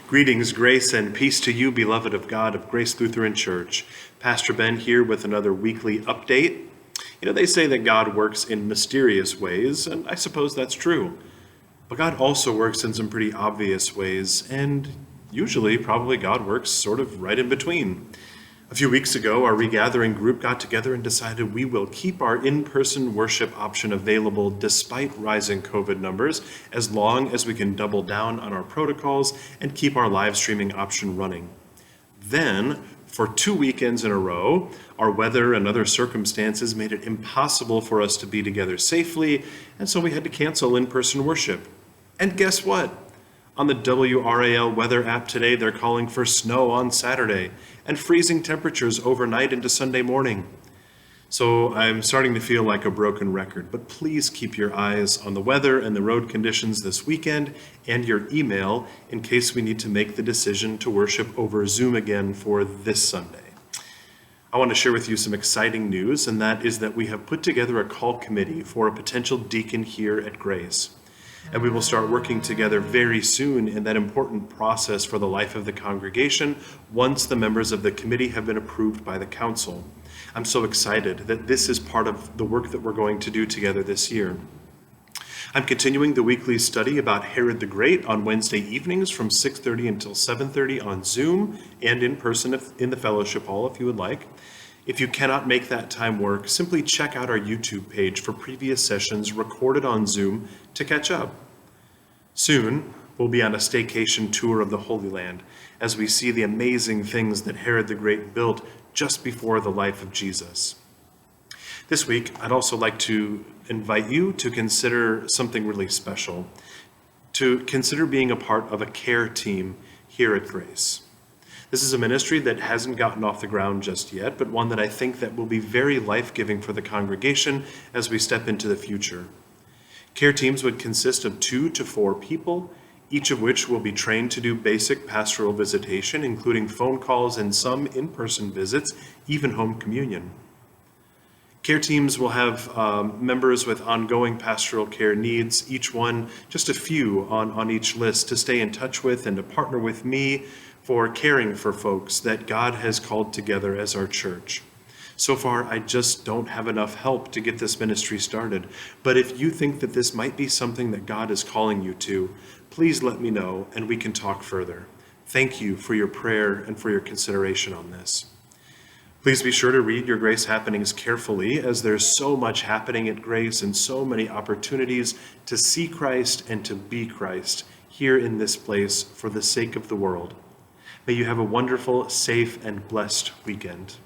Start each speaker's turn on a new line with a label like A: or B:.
A: Greetings, grace, and peace to you, beloved of God of Grace Lutheran Church. Pastor Ben here with another weekly update. They say that God works in mysterious ways, and I suppose that's true. But God also works in some pretty obvious ways, and usually, probably God works sort of right in between. A few weeks ago, our regathering group got together and decided we will keep our in-person worship option available despite rising COVID numbers, as long as we can double down on our protocols and keep our live streaming option running. Then, for 2 weekends in a row, our weather and other circumstances made it impossible for us to be together safely, and so we had to cancel in-person worship. And guess what? On the WRAL weather app today, they're calling for snow on Saturday and freezing temperatures overnight into Sunday morning. So I'm starting to feel like a broken record, but please keep your eyes on the weather and the road conditions this weekend and your email in case we need to make the decision to worship over Zoom again for this Sunday. I want to share with you some exciting news, and that is that we have put together a call committee for a potential deacon here at Grace. And we will start working together very soon in that important process for the life of the congregation once the members of the committee have been approved by the council. I'm so excited that this is part of the work that we're going to do together this year. I'm continuing the weekly study about Herod the Great on Wednesday evenings from 6:30 until 7:30 on Zoom and in person in the fellowship hall if you would like. If you cannot make that time work, simply check out our YouTube page for previous sessions recorded on Zoom to catch up. Soon, we'll be on a staycation tour of the Holy Land as we see the amazing things that Herod the Great built just before the life of Jesus. This week, I'd also like to invite you to consider something really special, to consider being a part of a care team here at Grace. This is a ministry that hasn't gotten off the ground just yet, but one that I think that will be very life-giving for the congregation as we step into the future. Care teams would consist of 2 to 4 people, each of which will be trained to do basic pastoral visitation, including phone calls and some in-person visits, even home communion. Care teams will have members with ongoing pastoral care needs, each one just a few on each list to stay in touch with and to partner with me for caring for folks that God has called together as our church. So far, I just don't have enough help to get this ministry started. But if you think that this might be something that God is calling you to, please let me know and we can talk further. Thank you for your prayer and for your consideration on this. Please be sure to read your Grace Happenings carefully, as there's so much happening at Grace and so many opportunities to see Christ and to be Christ here in this place for the sake of the world. May you have a wonderful, safe, and blessed weekend.